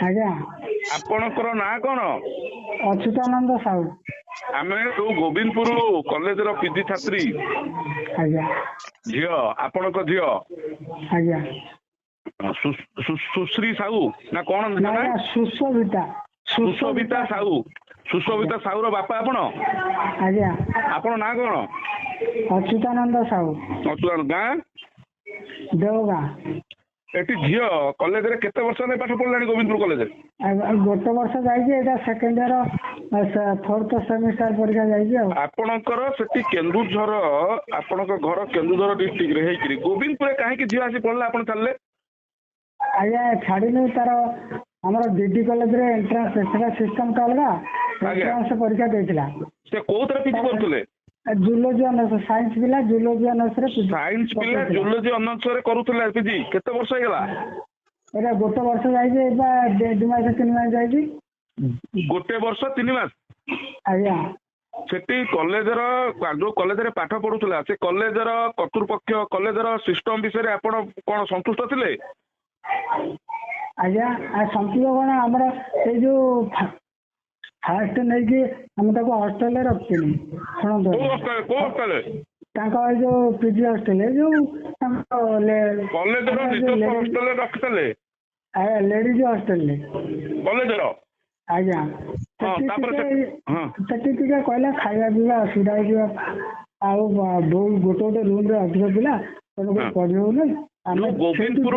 ଆଜ୍ଞା ଆପଣଙ୍କର ନାଁ କଣ? ଅଚ୍ୟୁତାନନ୍ଦ ସାହୁ। ଆମେ ଯୋଉ ଗୋବିନ୍ଦପୁର କଲେଜର ପିଜି ଛାତ୍ରୀ ଆଜ୍ଞା ଝିଅ, ଆପଣଙ୍କ ଝିଅ ଆଜ୍ଞା ସୁଶ୍ରୀ ସାହୁ ନା କଣ ନା ଆଜ୍ଞା ସୁଶୋଭିତା ସୁଶୋଭିତା ସାହୁ। ସୁଶୋଭିତା ସାହୁର ବାପା ଆପଣ? ଆଜ୍ଞା ଆପଣ ନାଁ କଣ? ଅଚ୍ୟୁତାନନ୍ଦ ସାହୁ। ଅଚ୍ୟୁତାନନ୍ଦ। ଗାଁ? ଦେଓଗାଁ। ଏଠି ଝିଅ କଲେଜରେ କେତେ ବର୍ଷ ହେଲାଣି ପାଠ ପଢିଲାଣି ଗୋବିନ୍ଦପୁର କଲେଜରେ? ଗୋଟେ ବର୍ଷ ଯାଇଛି, ଏଇଟା ସେକେଣ୍ଡ ଇୟର ଫୋର୍ଥ ସେମିଷ୍ଟାର ପରୀକ୍ଷା ଯାଇଛି ଆଉ। ଆପଣଙ୍କର ସେଠି କେନ୍ଦୁଝର, ଆପଣଙ୍କ ଘର କେନ୍ଦୁଝର ଡିଷ୍ଟ୍ରିକ୍ଟରେ ହେଇକିରି ଗୋବିନ୍ଦପୁରରେ କାହିଁକି ଝିଅ ଆସି ପଢିଲା ଆପଣ ଛାଡ଼ିଲେ? ଆଜ୍ଞା ଛାଡ଼ିନୁ, ତାର ଆମର ଡିଡି କଲେଜରେ ଏଣ୍ଟ୍ରାନ୍ସ, ସେଟା ସିଷ୍ଟମ ଟା ଅଲଗା। ଏଣ୍ଟ୍ରାନ୍ସ ପରୀକ୍ଷା ଦେଇଥିଲା। ସେ କୋଉଥିରେ ପିଜି କରୁଥିଲେ? ଜୁଲୋଜି ଅନର୍ସ, ସାଇନ୍ସ ପିଲା ଜୁଲୋଜି ଅନର୍ସରେ ସାଇନ୍ସ ପିଲା ଜୁଲୋଜି ଅନର୍ସରେ କରୁଥିଲେ ପିଜି। କେତେ ବର୍ଷ ହେଇଗଲା? ଏଇଟା ଗୋଟେ ବର୍ଷ ଯାଇଛି, ଏଇଟା 2 ମାସ 3 ମାସ ଯାଇଛି। ଗୋଟେ ବର୍ଷ 3 ମାସ? ଆଜ୍ଞା। ସେଠି କଲେଜର ଯୋଉ କଲେଜରେ ପାଠ ପଢୁଥିଲା ସେ କଲେଜର କର୍ତ୍ତୃପକ୍ଷ, କଲେଜର ସିଷ୍ଟମ ବିଷୟରେ ଆପଣ କଣ ସନ୍ତୁଷ୍ଟ ଥିଲେ? ଆଜ୍ଞା ସନ୍ତୁଷ୍ଟ କଣ, ଆମର ଏଇ ଯୋଉ ଫାଷ୍ଟ ନେଇକି ଆମେ ତାକୁ ହଷ୍ଟେଲରେ ରଖିଥିଲୁ। ଶୁଣନ୍ତୁ, ତାଙ୍କ ଏଇ ଯୋଉ ପିଜି ହଷ୍ଟେଲ, ଯୋଉ ତାଙ୍କ କଲେଜର ନିଜସ୍ୱ ହଷ୍ଟେଲରେ ରଖିଥିଲେ? ଲେଡିଜ ହଷ୍ଟେଲରେ କଲେଜର? ଆଜ୍ଞା। ସେଠି ଟିକେ କହିଲା ଖାଇବା ପିଇବା ଅସୁବିଧା ହେଇଯିବ, ଆଉ ଗୋଟେ ରୁମରେ ଅଧିକ ପିଲା ପଢି ହଉନି। ଗୋବିନ୍ଦପୁର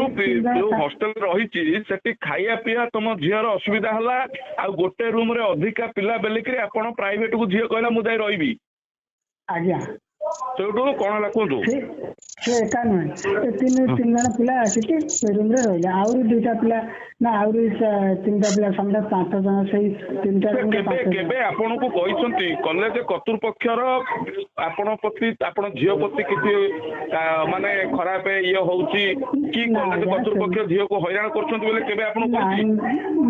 ଯୋଉ ହଷ୍ଟେଲ ରହିଛି ସେଠି ଖାଇବା ପିଇବା ତମ ଝିଅର ଅସୁବିଧା ହେଲା, ଆଉ ଗୋଟେ ରୁମରେ ଅଧିକା ପିଲା ବେଲିକିରି ଆପଣ ପ୍ରାଇଭେଟକୁ ଝିଅ କହିଲା ମୁଁ ଯାଇ ରହିବି। ଆଜ୍ଞା। ସେଇଠୁ କଣ ହେଲା କୁହନ୍ତୁ? ସେ ଏକା ନୁହେଁ, ତିନି ଜଣ ପିଲା ଆସିକି ରୁମରେ ରହିଲେ, ଆହୁରି 2ଟା ପିଲା ନା ଆହୁରି 3ଟା ପିଲା, ସମୁଦାୟ 5 ଜଣ ସେଇ 3ଟା ରୁମରେ। କେବେ ଆପଣଙ୍କୁ କହିଛନ୍ତି କଲେଜ କର୍ତ୍ତୃପକ୍ଷର ଆପଣ ପ୍ରତି, ଆପଣ ଝିଅ ପ୍ରତି କିଛି ମାନେ ଖରାପ ଇଏ ହଉଛି କି କଲେଜ କର୍ତ୍ତୃପକ୍ଷ ଝିଅକୁ ହଇରାଣ କରୁଛନ୍ତି ବୋଲି କେବେ ଆପଣଙ୍କୁ?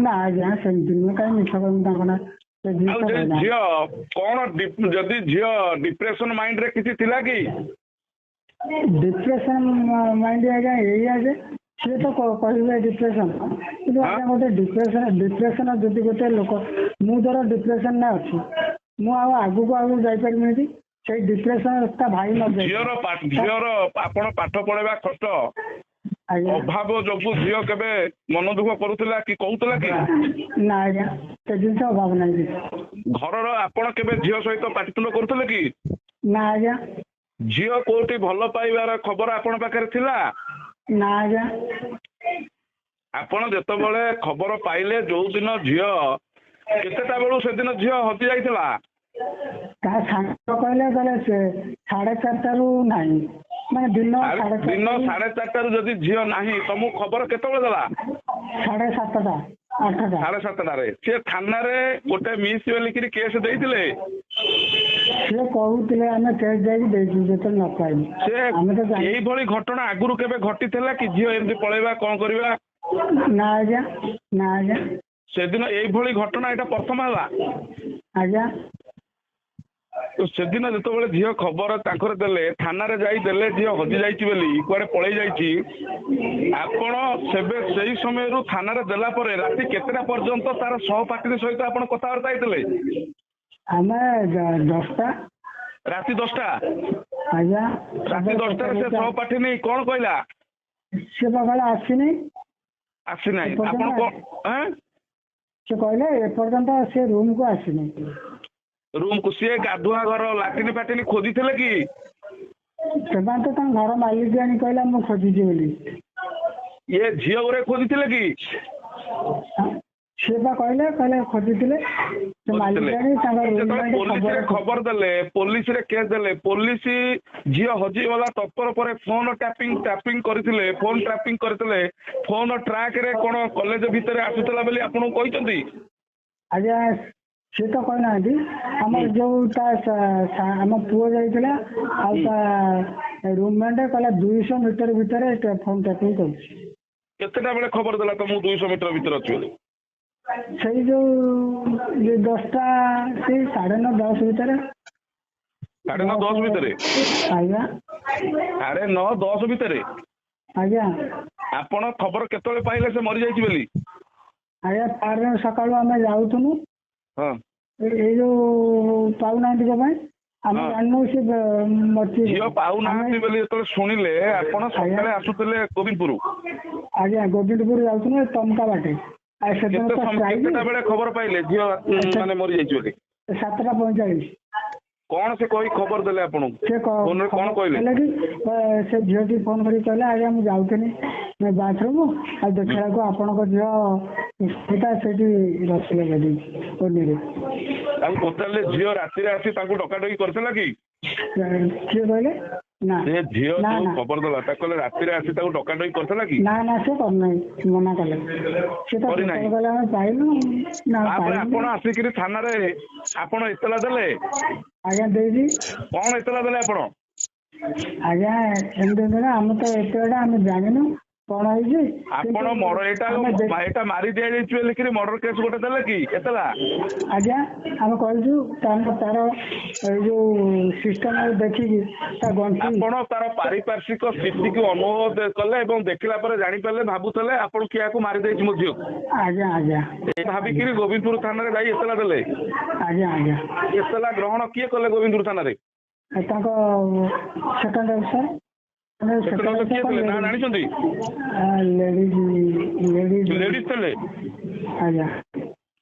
ନା ଆଜ୍ଞା ସେମିତି ନୁହେଁ, କାହିଁ ମିଛ କହିବି ତାଙ୍କ ନା। ଝିଅ କଣ, ଯଦି ଝିଅ ଡିପ୍ରେସନ ମାଇଣ୍ଡରେ କିଛି ଥିଲା କି? ଡିପ୍ରେସନ ମାଇଣ୍ଡ ଆଜ୍ଞା ଏଇଆ ଯେ ସିଏ ତ କହିବେ ଡିପ୍ରେସନ, କିନ୍ତୁ ଆଜ୍ଞା ଗୋଟେ ଡିପ୍ରେସନ ଯଦି ଗୋଟେ ଲୋକ, ମୁଁ ଧର ଡିପ୍ରେସନରେ ଅଛି, ମୁଁ ଆଉ ଆଗକୁ ଯାଇପାରିବିନି। ସେଇ ଡିପ୍ରେସନ ତା ଭାଇ ଝିଅର ଆପଣ ପାଠ ପଢେଇବା କଷ୍ଟ, ଅଭାବ ଯୋଗୁ ଝିଅ କେବେ ମନ ଦୁଃଖ କରୁଥିଲା କି କହୁଥିଲା କି? ନା ଆଜ୍ଞା ସେ ଜିନିଷ ଅଭାବ ନାହିଁ। ଘରର ଆପଣ କେବେ ଝିଅ ସହିତ ପାଟିତୁଣ୍ଡ କରୁଥିଲେ କି? ନା ଆଜ୍ଞା। ଝିଅ କୋଉଠି ଭଲ ପାଇବାର ଖବର ଆପଣ ପାଖରେ ଥିଲା? ନା ଆଜ୍ଞା। ଆପଣ ଯେତେବେଳେ ଖବର ପାଇଲେ ଯୋଉ ଦିନ ଝିଅ, କେତେଟା ବେଳୁ ସେଦିନ ଝିଅ ହଜି ଯାଇଥିଲା? ତା ସାଙ୍ଗ କହିଲେ ସେ 4:30ରୁ ନାହିଁ, ମାନେ ଦିନ 4:30ରୁ ଯଦି ଝିଅ ନାହିଁ ତମକୁ ଖବର କେତେବେଳେ ଦେଲା? 7:30 8ଟା। 7:30ରେ ସେ ଥାନାରେ ଗୋଟେ ମିସ୍ ବୋଲିକିରି କେସ୍ ଦେଇଥିଲେ? ସେ କହୁଥିଲେ ଆମେ କେସ୍ ଯାଇକି ଦେଇଛୁ, ଯେତେବେଳେ ନ ପାଇଲୁ। ଏଇଭଳି ଘଟଣା ଆଗରୁ କେବେ ଘଟିଥିଲା କି, ଝିଅ ଏମିତି ପଳେଇବା କଣ କରିବା? ନା ଆଜ୍ଞା, ନା ଆଜ୍ଞା। ସେଦିନ ଏଇଭଳି ଘଟଣା ଏଇଟା ପ୍ରଥମ ହେଲା? ଆଜ୍ଞା। ସେଦିନ ଯେତେବେଳେ ଝିଅ ଖବର ତାଙ୍କର ଦେଲେ, ଥାନାରେ ଯାଇ ଦେଲେ ଝିଅ ହଜି ଯାଇଛି ବୋଲି, କୁଆଡେ ପଳେଇ ଯାଇଛି, ଆପଣ ସେଇ ସମୟରୁ ଥାନାରେ ଦେଲା ପରେ ରାତି କେତେଟା ପର୍ଯ୍ୟନ୍ତ ତାର ସହପାଠୀ ସହିତ ଆପଣ କଥାବାର୍ତ୍ତା ହେଇଥିଲେ? ଆମେ 10ଟା। ରାତି 10ଟା? ଆଜ୍ଞା। ରାତି 10ଟାରେ ସେ ସହପାଠୀ ନେଇ କଣ କହିଲା? ସେ କହିଲା ଆସିନାହିଁ। ଆପଣ କଣ? ସେ କହିଲେ ଏପର୍ଯ୍ୟନ୍ତ ସେ ରୁମକୁ ଆସିନି। ରୁମକୁ ସିଏ ଗାଧୁଆ ଘର, ଲାଟିନ ଫାଟିନ ଖୋଜିଥିଲେ କି? ସେମାନେ ତ ତାଙ୍କ ଘର ମାଲିକ ଆଣି କହିଲା ମୁଁ ଖୋଜିଛି ବୋଲି। ଇଏ ଝିଅ ଘରେ ଖୋଜିଥିଲେ କି? ସିଏ ବା କହିଲେ ଖୋଜିଥିଲେ। ପୋଲିସରେ ଖବର ଦେଲେ, ପୋଲିସରେ କେସ୍ ଦେଲେ, ପୋଲିସ ଝିଅ ହଜିଗଲା ତତ୍ପର ପରେ ଫୋନ ଟ୍ୟାପିଂ କରିଥିଲେ, ଫୋନ ଟ୍ରାପିଂ କରିଥିଲେ, ଫୋନ ଟ୍ରାକରେ କଣ କଲେଜ ଭିତରେ ଆସୁଥିଲା ବୋଲି ଆପଣଙ୍କୁ କହିଛନ୍ତି? ଆଜ୍ଞା ସିଏ ତ କହିନାହାନ୍ତି, ଆମର ଯୋଉ ଆମ ପୁଅ ଯାଇଥିଲା ଆଉ ତା ରୁମମେଟ କହିଲା 200 ମିଟର ଭିତରେ ଫୋନ ଟ୍ୟାପିଂ କରୁଛି। କେତେଟା ବେଳେ ଖବର ଦେଲା ତମକୁ 200 ମିଟର ଭିତରେ ଅଛି ବୋଲି? ସେଇ ଯୋଉ 10ଟା, ସେଇ 9:30 10 ଭିତରେ। 9:30 10 ଭିତରେ? ଆଜ୍ଞା। 9:30 10 ଭିତରେ? ଆଜ୍ଞା। ଆପଣ ଖବର କେତେବେଳେ ପାଇଲେ ସେ ମରିଯାଇଛି ବୋଲି? ଆଜ୍ଞା ତାର ସକାଳୁ ଆମେ ଯାଉଥିଲୁ ହଁ ଏଇ ଯୋଉ ପାଉନାହାନ୍ତି ପାଇଁ ଆମେ ହଁ। ଜାଣିନୁ ସେ ମରିଛି। ଝିଅ ପାଉନାହାନ୍ତି ବୋଲି ଯେତେବେଳେ ଶୁଣିଲେ ଆପଣ ସକାଳେ ଆସୁଥିଲେ ଗୋବିନ୍ଦପୁର, ଆଜ୍ଞା ଗୋବିନ୍ଦପୁର ଯାଉଥିଲୁ ଏ ତମକା ବାଟେ। ଆଉ ସେଦିନ ତ ଷ୍ଟ୍ରାଇକ୍ କେତେଟା ବେଳେ ଖବର ପାଇଲେ ଝିଅ ମାନେ ମରିଯାଇଛି ବୋଲି? 7:45। କଣ ସେ କହି ଖବର ଦେଲେ ଆପଣଙ୍କୁ? ସେ ଫୋନରେ କଣ କହିଲେ? କି ସେ ଝିଅଟି ଫୋନ କରି କହିଲେ ଆଜ୍ଞା ମୁଁ ଯାଉଥିଲି ବାଥରୁମ ଆଉ ଦେଖିଲା ବେଳକୁ ଆପଣଙ୍କ ଝିଅ ସେଇଟା ସେଇଠି ରଖିଲେ ଗାଡ଼ି ଓନିରେ। ତାଙ୍କୁ ପଚାରିଲେ ଝିଅ ରାତିରେ ଆସି ତାଙ୍କୁ ଡକାଡକି କରିଥିଲା କି? କିଏ କହିଲେ? ନା ସେ ଝିଅ ନା ଯୋଉ ନା ଖବର ଦେଲା ତାକୁ କହିଲେ ରାତିରେ ଆସି ତାକୁ ଡକାଡକି କରିଥିଲା କି? ନା ନା ସେ କରିନାହିଁ, ମନା କଲେ। ସେ ତ କରିନାହିଁ। କହିଲେ ଆମେ ପାଇଲୁ ନା ତାପରେ ପାଇଲୁ। ଆପଣ ଆସିକିରି ଥାନାରେ ଆପଣ ଏତଲା ଦେଲେ? ଆଜ୍ଞା ଦେଇଛି। କଣ ଏତଲା ଦେଲେ ଆପଣ? ଆଜ୍ଞା ଏମିତି ଆମେ ତ ଏତେ ବାଟ ଆମେ ଜାଣିନୁ କଣ ହେଇଛି। ଆପଣ ଏଇଟା ମାରି ଦିଆଯାଇଛି ବୋଲିକିରି ମର୍ଡର କେସ୍ ଗୋଟେ ଦେଲେ କି ଏତଲା? ଆଜ୍ଞା ଆମେ କହିଛୁ ତାର ଏଇ ଯୋଉ ସିଷ୍ଟମ ଦେଖିକି ତା ଗଣ୍ଠି ଆପଣ ତାର ପାରିପାର୍ଶ୍ୱିକ ସ୍ଥିତିକୁ ଅନୁଭବ କଲେ ଏବଂ ଦେଖିଲା ପରେ ଜାଣିପାରିଲେ ଭାବୁଥିଲେ ଆପଣ କିଆକୁ ମାରିଦେଇଛି ମୋ ଝିଅକୁ। ଆଜ୍ଞା ଆଜ୍ଞା ଭାବିକିରି ଗୋବିନ୍ଦପୁର ଥାନାରେ ଯାଇ ଏତଲା ଦେଲେ। ଆଜ୍ଞା ଆଜ୍ଞା ଏତଲା ଗ୍ରହଣ କିଏ କଲେ ଗୋବିନ୍ଦପୁର ଥାନାରେ? ତାଙ୍କ ସେକେଣ୍ଡ ଅଫିସର କିଏ ଥିଲେ ନା ଜାଣିଛନ୍ତି? ଲେଡିଜ ଥିଲେ। ଆଜ୍ଞା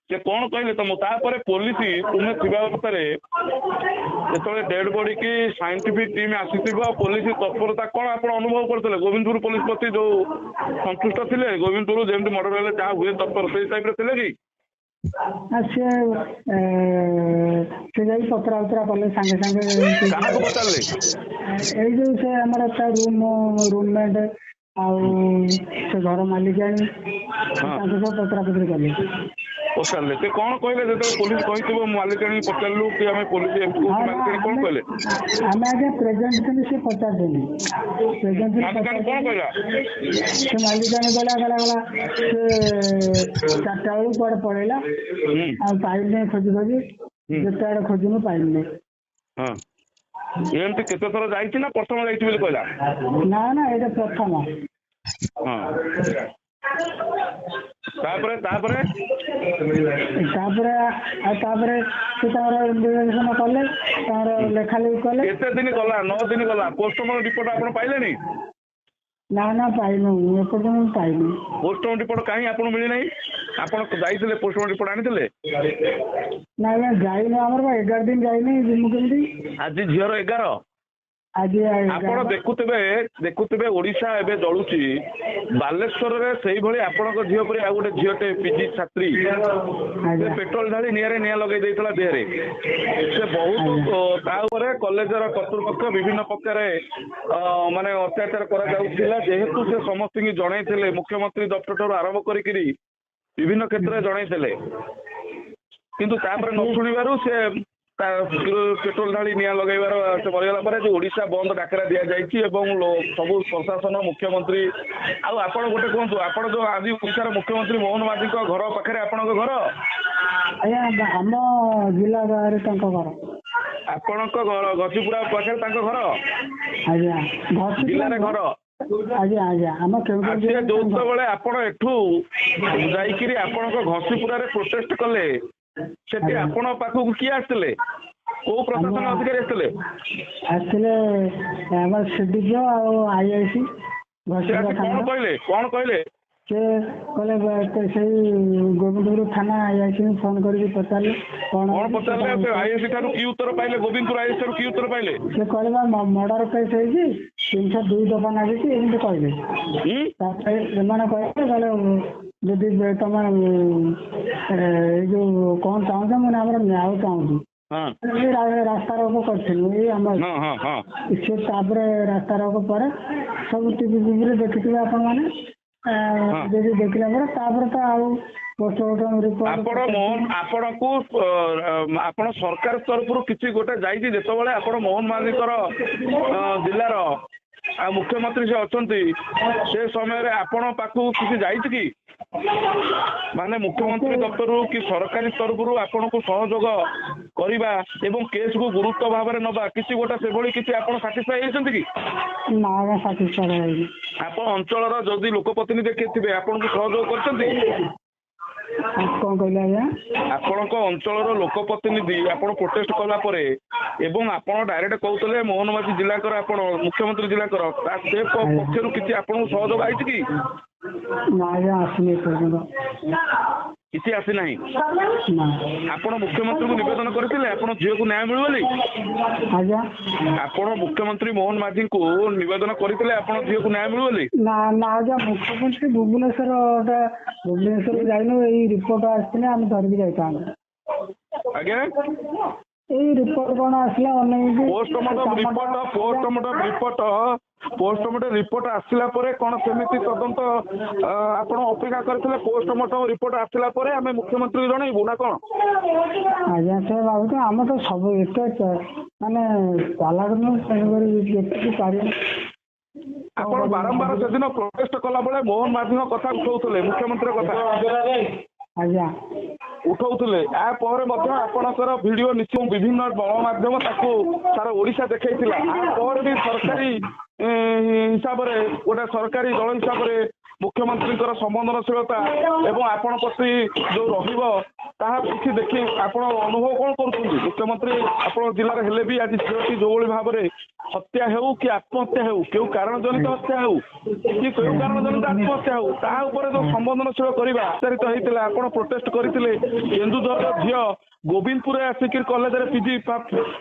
ସେ କଣ କହିଲେ ତମ? ତାପରେ ପୋଲିସ ତୁମେ ଥିବା ଅବସ୍ଥାରେ ଯେତେବେଳେ ଡେଡ୍ ବଡି କି ସାଇଣ୍ଟିଫିକ ଟିମ୍ ଆସିଥିବ ପୋଲିସ ତତ୍ପରତା କଣ ଆପଣ ଅନୁଭବ କରୁଥିଲେ? ଗୋବିନ୍ଦପୁର ପୋଲିସ ପ୍ରତି ଯୋଉ ସନ୍ତୁଷ୍ଟ ଥିଲେ? ଗୋବିନ୍ଦପୁର ଯେମିତି ମର୍ଡର ହେଲେ ଯାହା ହୁଏ ତତ୍ପର ସେଇ ଟାଇପରେ ଥିଲେ କି? ସେ ଯାଇ ପଚରା ଉଚରା କଲେ ସାଙ୍ଗେ ସାଙ୍ଗେ। କାହାକୁ ପଚାରିଲେ? ଏଇ ଯୋଉ ସେ ଆମର ତା ରୁମମେଟ ଆଉ ସେ ଘର ମାଲିକାଣୀ ତାଙ୍କୁ ସବୁ ପଚରା ପଚରି କଲେ। ପଚାରିଲେ ସେ କଣ କହିଲେ? ଯେତେବେଳେ ପୋଲିସ କହିଥିବ ମାଲିକାଣୀ ପଚାରିଲୁ କି ଆମେ ପୋଲିସ ଏମିତି କହୁଛୁ, ମାଲିକାଣୀ କଣ କହିଲେ? ଆମେ ଆଜ୍ଞା ପ୍ରେଜେଣ୍ଟ ଥିଲୁ, ସେ ପଚାରିଦେଲି। ମାଲିକାଣୀ କଣ କହିଲା? ସେ ମାଲିକାଣୀ ଗଲା ସେ 4ଟା ବେଳକୁ କୁଆଡେ ପଳେଇଲା ଆଉ ପାଇଲୁନି, ଖୋଜି ଖୋଜି ଯେତେ ଆଡେ ଖୋଜିନୁ ପାଇଲୁନି। ହଁ ଏମିତି କେତେ ଥର ଯାଇଛି ନା ପ୍ରଥମ ଯାଇଛି ବୋଲି କହିଲା? ନା ନା ଏଇଟା ପ୍ରଥମ। ହଁ ତାପରେ ତାପରେ ତାପରେ ସେ ତାଙ୍କର ଇନଭେଷ୍ଟିଗେସନ କଲେ, ତାଙ୍କର ଲେଖା ଲେଖି କଲେ। କେତେ ଦିନ ଗଲା? 9 ଦିନ ଗଲା। ପୋଷ୍ଟମର୍ଟମ ରିପୋର୍ଟ ଆପଣ ପାଇଲେନି? ନା ପାଇନୁ, ଏପର୍ଯ୍ୟନ୍ତ ପାଇନୁ। ପୋଷ୍ଟମର୍ଟମ ରିପୋର୍ଟ କାହିଁ ଆପଣ ମିଳିନାହିଁ? ଆପଣ ଯାଇଥିଲେ ପୋଷ୍ଟମର୍ଟମ ରିପୋର୍ଟ ଆଣିଥିଲେ? ନା ଆଜ୍ଞା ଯାଇନୁ, ଆମର 11 ଦିନ ଯାଇନି, ଯିମୁ କେମିତି? ଆଜି ଝିଅର 11। ଆପଣ ଦେଖୁଥିବେ ଓଡିଶା ଏବେ ଜଳୁଛି। ବାଲେଶ୍ୱରରେ ସେଇଭଳି ଆପଣଙ୍କ ଝିଅ ପରି ଆଉ ଗୋଟେ ଝିଅଟେ ପିଜି ଛାତ୍ରୀ ସେ ପେଟ୍ରୋଲ ଢାଳି ନିଆଁ ଲଗେଇ ଦେଇଥିଲା ଦେହରେ। ସେ ବହୁତ ତା ଉପରେ କଲେଜର କର୍ତ୍ତୃପକ୍ଷ ବିଭିନ୍ନ ପ୍ରକାର ମାନେ ଅତ୍ୟାଚାର କରାଯାଉଥିଲା। ଯେହେତୁ ସେ ସମସ୍ତଙ୍କୁ ଜଣେଇଥିଲେ, ମୁଖ୍ୟମନ୍ତ୍ରୀ ଦପ୍ତର ଠାରୁ ଆରମ୍ଭ କରିକିରି ବିଭିନ୍ନ କ୍ଷେତ୍ରରେ ଜଣେଇଥିଲେ, କିନ୍ତୁ ତାପରେ ନ ଶୁଣିବାରୁ ସେ ପେଟ୍ରୋଲ ଢାଳି ନିଆଁ ଲଗେଇବାର ସେ ମରିଗଲା ପରେ ଯେ ଓଡିଶା ବନ୍ଦ ଡାକରା ଦିଆଯାଇଛି ଏବଂ ସବୁ ପ୍ରଶାସନ, ମୁଖ୍ୟମନ୍ତ୍ରୀ ଆଉ ଆପଣ ଗୋଟେ କୁହନ୍ତୁ, ଆପଣ ଯୋଉ ଆଜି ଓଡିଶାର ମୁଖ୍ୟମନ୍ତ୍ରୀ ମୋହନ ମାଝୀଙ୍କ ଘର ପାଖରେ ଆପଣଙ୍କ ଘର? ଆଜ୍ଞା ଆମ ଜିଲ୍ଲା ବାହାରେ ତାଙ୍କ ଘର। ଆପଣଙ୍କ ଘର ଘସିପୁରା ପାଖରେ ତାଙ୍କ ଘର? ଆଜ୍ଞା ଜିଲ୍ଲାରେ ଘର? ଆଜ୍ଞା ଆମ ଯେତେବେଳେ ଆପଣ ଏଠୁ ଯାଇକିରି ଆପଣଙ୍କ ଘସିପୁରାରେ ପ୍ରୋଟେଷ୍ଟ କଲେ, ସେଠି ଆପଣଙ୍କ ପାଖକୁ କିଏ ଆସିଥିଲେ? କୋଉ ପ୍ରଶାସନ ଅଧିକାରୀ ଆସିଥିଲେ? ଆମର ସିଡିପିଓ ଆଉ IIC। କଣ କହିଲେ? ସେ କହିଲେ ସେଇ ଗୋବିନ୍ଦପୁର ଥାନା IIC ଫୋନ କରିକି ପଚାରିଲେ କଣ ପଚାରିଲେ? IIC ଠାରୁ କି ଉତ୍ତର ପାଇଲେ? ଗୋବିନ୍ଦପୁର IIC ଠାରୁ କି ଉତ୍ତର ପାଇଲେ? ସେ କହିଲେ ମର୍ଡର କେସ୍ ହେଇଛି, 302 ଦଫା ଲାଗିଛି, ଏମିତି କହିଲେ। ତାପରେ ଏମାନେ କହିଲେ ଯଦି ତମେ ଏଇ ଯୋଉ କଣ ଚାହୁଁଛ, ମାନେ ଆମର ନ୍ୟାୟ ଚାହୁଁଛୁ, ରାସ୍ତା ରୋକ କରିଥିଲୁ ଏଇ ଆମର। ସେ ତାପରେ ରାସ୍ତା ରୋକ ପରେ ସବୁ ଟିଭିରେ ଦେଖିଥିବେ ଆପଣ ମାନେ, ଯଦି ଦେଖିଲା ପରେ ତାପରେ ତ ଆଉ ପୋଷ୍ଟମର୍ଟମ ରିପୋର୍ଟ ଆପଣ ସରକାର ତରଫରୁ କିଛି ଗୋଟେ ଯାଇଛି? ଯେତେବେଳେ ଆପଣ ମୋହନ ମାଝୀଙ୍କର ଜିଲ୍ଲାର ଆଉ ମୁଖ୍ୟମନ୍ତ୍ରୀ ସେ ଅଛନ୍ତି, ସେ ସମୟରେ ଆପଣ ପାଖକୁ କିଛି ଯାଇଛି କି? ମାନେ ମୁଖ୍ୟମନ୍ତ୍ରୀ ଦପ୍ତରରୁ କି ସରକାରୀ ତରଫରୁ ଆପଣଙ୍କୁ ସହଯୋଗ କରିବା ଏବଂ କେସ୍କୁ ଗୁରୁତ୍ୱ ଭାବରେ ନବା, କିଛି ଗୋଟେ ସେଭଳି କିଛି ଆପଣ ସାଟିସ୍ଫାଇ ହେଇଛନ୍ତି କି? ନା ସାଟିସ୍ଫାଇ ହେଇନି। ଆପଣ ଅଞ୍ଚଳର ଯଦି ଲୋକପ୍ରତିନିଧି କିଏ ଥିବେ ଆପଣଙ୍କୁ ସହଯୋଗ କରିଛନ୍ତି? କଣ କହିଲେ ଆଜ୍ଞା? ଆପଣଙ୍କ ଅଞ୍ଚଳର ଲୋକପ୍ରତିନିଧି ଆପଣ ପ୍ରୋଟେଷ୍ଟ କଲା ପରେ ଏବଂ ଆପଣ ଡାଇରେକ୍ଟ କହୁଥିଲେ ମୋହନ ମାଝୀ ଜିଲ୍ଲାଙ୍କର ଆପଣ ମୁଖ୍ୟମନ୍ତ୍ରୀ ଜିଲ୍ଲାଙ୍କର ସେ ପକ୍ଷରୁ କିଛି ଆପଣଙ୍କୁ ସହଯୋଗ ଆଇଛି କି? ନା ଆଜ୍ଞା ଆସିନି ଏପର୍ଯ୍ୟନ୍ତ। କିଛି ଆସିନାହିଁ। ନା ଆପଣ ମୁଖ୍ୟମନ୍ତ୍ରୀଙ୍କୁ ନିବେଦନ କରିଥିଲେ ଆପଣ ଝିଅକୁ ନ୍ୟାୟ ମିଳୁ ବୋଲି? ଆଜ୍ଞା ଆପଣ ମୁଖ୍ୟମନ୍ତ୍ରୀ ମୋହନ ମାଝୀଙ୍କୁ ନିବେଦନ କରିଥିଲେ ଆପଣ ଝିଅକୁ ନ୍ୟାୟ ମିଳୁ ବୋଲି? ନା ନା ଆଜ୍ଞା ମୁଖ୍ୟମନ୍ତ୍ରୀ ଭୁବନେଶ୍ୱର ଯାଇନୁ, ଏଇ ରିପୋର୍ଟ ଆସିଥିଲେ ଆମେ ଧରିକି ଯାଇଥାନ୍ତୁ। ଆଜ୍ଞା ଏଇ ରିପୋର୍ଟ କଣ ଆସିଲା ଅନେଇକି ପୋଷ୍ଟମର୍ଟମ ରିପୋର୍ଟ ଆସିଲା ପରେ କଣ ସେମିତି ତଦନ୍ତ ଆପଣ ଅପେକ୍ଷା କରିଥିଲେ? ପୋଷ୍ଟମର୍ଟମ ରିପୋର୍ଟ ଆସିଲା ପରେ ଆମେ ମୁଖ୍ୟମନ୍ତ୍ରୀ ଜଣେଇବୁ ନା କଣ? ଆଜ୍ଞା ସେ ଭାବୁଛୁ ଆମେ ତ ସବୁ ଏତେ ମାନେ ଚାଲାକ ନୁହଁ, ତେଣୁକରି ଯେତିକି ପାରିବୁ। ଆପଣ ବାରମ୍ବାର ସେଦିନ ପ୍ରୋଟେଷ୍ଟ କଲା ବେଳେ ମୋହନ ମାଝୀଙ୍କ କଥା ଉଠଉଥିଲେ, ମୁଖ୍ୟମନ୍ତ୍ରୀଙ୍କ କଥା ଆଜ୍ଞା ଉଠଉଥିଲେ। ୟା ପରେ ମଧ୍ୟ ଆପଣଙ୍କର ଭିଡିଓ ନିଶ୍ଚୟ ବିଭିନ୍ନ ଗଣମାଧ୍ୟମ ତାକୁ ସାରା ଓଡ଼ିଶା ଦେଖେଇଥିଲା। ୟା ପରେ ବି ସରକାରୀ ହିସାବରେ ଗୋଟେ ସରକାରୀ ଦଳ ହିସାବରେ ମୁଖ୍ୟମନ୍ତ୍ରୀଙ୍କର ସମ୍ବେଦନଶୀଳତା ଏବଂ ଆପଣ ପ୍ରତି ଯୋଉ ରହିବ ତାହା କିଛି ଦେଖି ଆପଣ ଅନୁଭବ କଣ କରୁଛନ୍ତି? ମୁଖ୍ୟମନ୍ତ୍ରୀ ଆପଣ ଜିଲ୍ଲାରେ ହେଲେ ବି ଆଜି ଝିଅଟି ଯୋଉଭଳି ଭାବରେ ହତ୍ୟା ହେଉ କି ଆତ୍ମହତ୍ୟା ହେଉ, କେଉଁ କାରଣ ଜନିତ ହତ୍ୟା ହେଉ କି କେଉଁ କାରଣ ଜନିତ ଆତ୍ମହତ୍ୟା ହେଉ, ତା ଉପରେ ଯୋଉ ସମ୍ବେଦନଶୀଳ କରିବା ବିସ୍ତାରିତ ହେଇଥିଲା, ଆପଣ ପ୍ରୋଟେଷ୍ଟ କରିଥିଲେ। କେନ୍ଦୁଝରର ଝିଅ ଗୋବିନ୍ଦପୁରରେ ଆସିକି କଲେଜରେ ପିଜି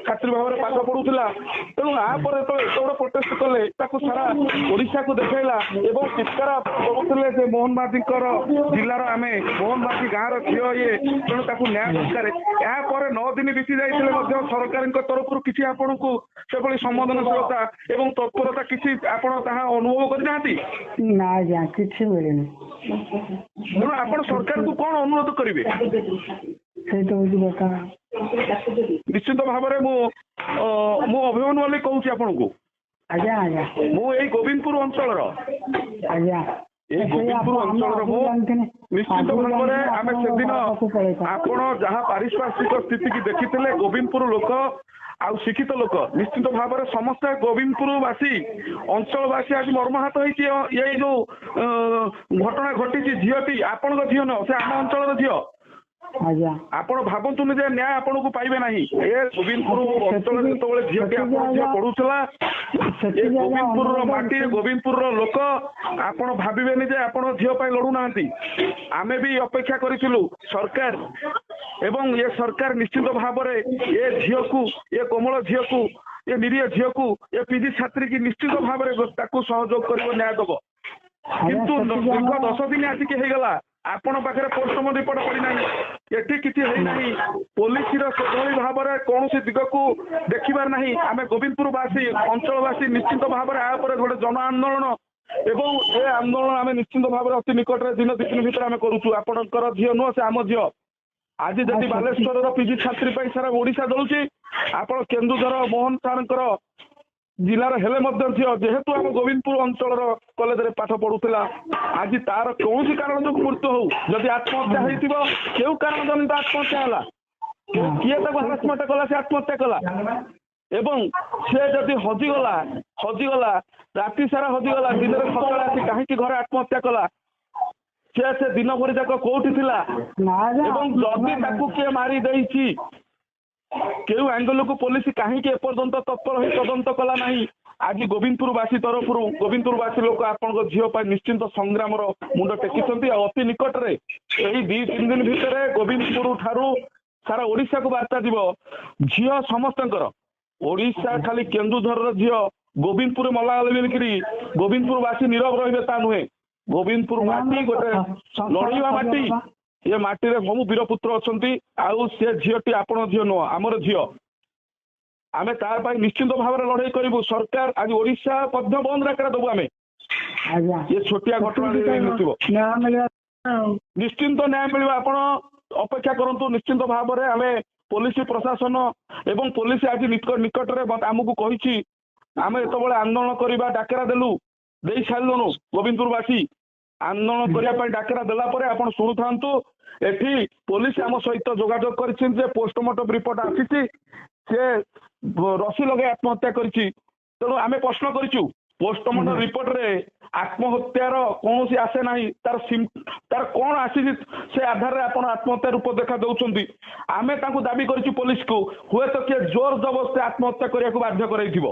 ଛାତ୍ରୀ ଭାବରେ ପାଠ ପଢୁଥିଲା। ତେଣୁ ପରେ ଯେତେବେଳେ ଏତେ ବଡ଼ ପ୍ରୋଟେଷ୍ଟ କଲେ ତାକୁ ସାରା ଓଡ଼ିଶାକୁ ଦେଖେଇଲା ଏବଂ ଚିତ୍କାର କରୁଥିଲେ ଯେ ମୋହନ ମାଝୀଙ୍କର ଜିଲ୍ଲାର ଆମେ ମୋହନ ମାଝୀ ଗାଁର ଝିଅ ଇଏ, ତେଣୁ ତାକୁ ନ୍ୟାୟ ଦରକାର। ଏହା ପରେ 9 ଦିନ ବିତି ଯାଇଥିଲେ ମଧ୍ୟ ସରକାରଙ୍କ ତରଫରୁ କିଛି ଆପଣଙ୍କୁ ସେଭଳି ସମ୍ବେଦନଶୀଳତା ଏବଂ ତତ୍ପରତା କିଛି ଆପଣ ତାହା ଅନୁଭବ କରିନାହାନ୍ତି? ନା ଆଜ୍ଞା କିଛି ମିଳିନି। ତେଣୁ ଆପଣ ସରକାରକୁ କଣ ଅନୁରୋଧ କରିବେ? ସେଇଟା ହଉଛି କଥା। ନିଶ୍ଚିତ ଭାବରେ ମୁଁ ଅଭିମନ୍ୟୁ ମଲ୍ଲିକ କହୁଛି ଆପଣଙ୍କୁ। ଆଜ୍ଞା ଆଜ୍ଞା ମୁଁ ଏଇ ଗୋବିନ୍ଦପୁର ଅଞ୍ଚଳର ଆଜ୍ଞା ଏଇ ଗୋବିନ୍ଦପୁର ଅଞ୍ଚଳର ମୁଁ ନିଶ୍ଚିତ ଭାବରେ ଆମେ ସେଦିନ ଆପଣ ଯାହା ପାରିପାର୍ଶ୍ୱିକ ସ୍ଥିତିକି ଦେଖିଥିଲେ, ଗୋବିନ୍ଦପୁର ଲୋକ ଆଉ ଶିକ୍ଷିତ ଲୋକ ନିଶ୍ଚିତ ଭାବରେ ସମସ୍ତେ ଗୋବିନ୍ଦପୁରବାସୀ ଅଞ୍ଚଳବାସୀ ଆଜି ମର୍ମାହତ ହେଇଛି। ଏଇ ଯୋଉ ଘଟଣା ଘଟିଛି, ଝିଅଟି ଆପଣଙ୍କ ଝିଅ ନୁହଁ, ସେ ଆମ ଅଞ୍ଚଳର ଝିଅ। ଆଜ୍ଞା ଆପଣ ଭାବନ୍ତୁନି ଯେ ନ୍ୟାୟ ଆପଣଙ୍କୁ ପାଇବେ ନାହିଁ। ଏ ଗୋବିନ୍ଦପୁର ଅଞ୍ଚଳରେ ଯେତେବେଳେ ଝିଅଟି ଆପଣ ଝିଅ ପଢୁଥିଲା, ଏ ଗୋବିନ୍ଦପୁରର ମାଟି, ଗୋବିନ୍ଦପୁରର ଲୋକ, ଆପଣ ଭାବିବେନି ଯେ ଆପଣ ଝିଅ ପାଇଁ ଲଢୁନାହାନ୍ତି। ଆମେ ବି ଅପେକ୍ଷା କରିଥିଲୁ ସରକାର ଏବଂ ଏ ସରକାର ନିଶ୍ଚିତ ଭାବରେ ଏ ଝିଅକୁ, ଏ କୋମଳ ଝିଅକୁ, ଏ ନିରୀହ ଝିଅକୁ, ଏ ପିଜି ଛାତ୍ରୀ କି ନିଶ୍ଚିତ ଭାବରେ ତାକୁ ସହଯୋଗ କରିବ, ନ୍ୟାୟ ଦବ। କିନ୍ତୁ ଦୀର୍ଘ 10 ଦିନ ଆସିକି ହେଇଗଲା, ଆପଣ ପାଖରେ ପୋଷ୍ଟମର୍ଟମ ରିପୋର୍ଟ ପଡିନାହିଁ, ଏଠି କିଛି ହେଇନାହିଁ। ପୋଲିସର ସେଭଳି ଭାବରେ କୌଣସି ଦିଗକୁ ଦେଖିବାର ନାହିଁ। ଆମେ ଗୋବିନ୍ଦପୁରବାସୀ ଅଞ୍ଚଳବାସୀ ନିଶ୍ଚିତ ଭାବରେ ଆ ଉପରେ ଗୋଟେ ଜନ ଆନ୍ଦୋଳନ ଏବଂ ଏ ଆନ୍ଦୋଳନ ଆମେ ନିଶ୍ଚିତ ଭାବରେ ଅତି ନିକଟରେ ଦିନ 2 ଦିନ ଭିତରେ ଆମେ କରୁଛୁ। ଆପଣଙ୍କର ଝିଅ ନୁହଁ, ସେ ଆମ ଝିଅ। ଆଜି ଯଦି ବାଲେଶ୍ୱରର ପିଜି ଛାତ୍ରୀ ପାଇଁ ସାରା ଓଡ଼ିଶା ଦଉଛି, ଆପଣ କେନ୍ଦୁଝର ମୋହନ ସାରଙ୍କର ଜିଲ୍ଲାର ହେଲେ ମଧ୍ୟ ଝିଅ, ଯେହେତୁ ଆମ ଗୋବିନ୍ଦପୁର ଅଞ୍ଚଳର କଲେଜରେ ପାଠ ପଢୁଥିଲା, ଆଜି ତାର କୌଣସି କାରଣ ଯୋଗୁଁ ମୃତ୍ୟୁ ହଉ, ଯଦି ଆତ୍ମହତ୍ୟା ହେଇଥିବ, କେଉଁ କାରଣ ଜନିତ ଆତ୍ମହତ୍ୟା ହେଲା, କିଏ ତାକୁ ହାରାସମେଣ୍ଟ କଲା, ସେ ଆତ୍ମହତ୍ୟା କଲା। ଏବଂ ସେ ଯଦି ହଜିଗଲା ରାତି ସାରା ହଜିଗଲା, ଦିନରେ ସକାଳେ ଆସି କାହିଁକି ଘରେ ଆତ୍ମହତ୍ୟା କଲା, ସେ ଦିନ ଭରି ଯାକ କୋଉଠି ଥିଲା ଏବଂ ଯଦି ତାକୁ କିଏ ମାରି ଦେଇଛି, କେଉଁ ଆଙ୍ଗେଲକୁ ପୋଲିସ କାହିଁକି ଏପର୍ଯ୍ୟନ୍ତ ତତ୍ପର ହୋଇ ତଦନ୍ତ କଲା ନାହିଁ। ଆଜି ଗୋବିନ୍ଦପୁରବାସୀ ତରଫରୁ ଗୋବିନ୍ଦପୁରବାସୀ ଲୋକ ଆପଣଙ୍କ ଝିଅ ପାଇଁ ନିଶ୍ଚିନ୍ତ ସଂଗ୍ରାମର ମୁଣ୍ଡ ଟେକିଛନ୍ତି। ଆଉ ଅତି ନିକଟରେ ଏଇ 2-3 ଦିନ ଭିତରେ ଗୋବିନ୍ଦପୁର ଠାରୁ ସାରା ଓଡ଼ିଶାକୁ ବାର୍ତ୍ତା ଯିବ, ଝିଅ ସମସ୍ତଙ୍କର। ଓଡ଼ିଶା ଖାଲି କେନ୍ଦୁଝରର ଝିଅ ଗୋବିନ୍ଦପୁର ମଲାଗଲେ ବୋଲିକିରି ଗୋବିନ୍ଦପୁରବାସୀ ନୀରବ ରହିବେ ତା ନୁହେଁ। ଗୋବିନ୍ଦପୁର ମାଟି ଗୋଟେ ଲଢିବା ମାଟି, ଏ ମାଟିରେ ସବୁ ବୀରପୁତ୍ର ଅଛନ୍ତି। ଆଉ ସେ ଝିଅଟି ଆପଣ ଝିଅ ନୁହଁ, ଆମର ଝିଅ। ଆମେ ତା ପାଇଁ ନିଶ୍ଚିନ୍ତ ଭାବରେ ଲଢେଇ କରିବୁ। ସରକାର ଆଜି ଓଡ଼ିଶା ମଧ୍ୟ ବନ୍ଦ ଡାକରା ଦେବୁ ଆମେ। ଏ ଛୋଟିଆ ଘଟଣା ନଥିବ, ନିଶ୍ଚିନ୍ତ ନ୍ୟାୟ ମିଳିବ। ଆପଣ ଅପେକ୍ଷା କରନ୍ତୁ। ନିଶ୍ଚିନ୍ତ ଭାବରେ ଆମେ ପୋଲିସ ପ୍ରଶାସନ ଏବଂ ପୋଲିସ ଆଜି ନିକଟରେ ଆମକୁ କହିଛି, ଆମେ ଯେତେବେଳେ ଆନ୍ଦୋଳନ କରିବା ଡାକରା ଦେଇ ସାରିଲୁଣୁ। ଗୋବିନ୍ଦପୁରବାସୀ ଆନ୍ଦୋଳନ କରିବା ପାଇଁ ଡାକରା ଦେଲା ପରେ ଆପଣ ଶୁଣୁଥାନ୍ତୁ, ଏଠି ପୋଲିସ ଆମ ସହିତ ଯୋଗାଯୋଗ କରିଛନ୍ତି ଯେ ପୋଷ୍ଟମର୍ଟମ ରିପୋର୍ଟ ଆସିଛି, ସେ ରସି ଲଗାଇ ଆତ୍ମହତ୍ୟା କରିଛି। ତେଣୁ ଆମେ ପ୍ରଶ୍ନ କରିଛୁ, ପୋଷ୍ଟମର୍ଟମ ରିପୋର୍ଟରେ ଆତ୍ମହତ୍ୟାର କୌଣସି ଆସେ ନାହିଁ ତାର କଣ ଆସିଛି ସେ ଆଧାରରେ ଆପଣ ଆତ୍ମହତ୍ୟା ରୂପ ଦେଖା ଦଉଛନ୍ତି। ଆମେ ତାଙ୍କୁ ଦାବି କରିଛୁ ପୋଲିସକୁ, ହୁଏତ କିଏ ଜୋର ଜବରଦସ୍ତି ଆତ୍ମହତ୍ୟା କରିବାକୁ ବାଧ୍ୟ କରାଇଥିବ।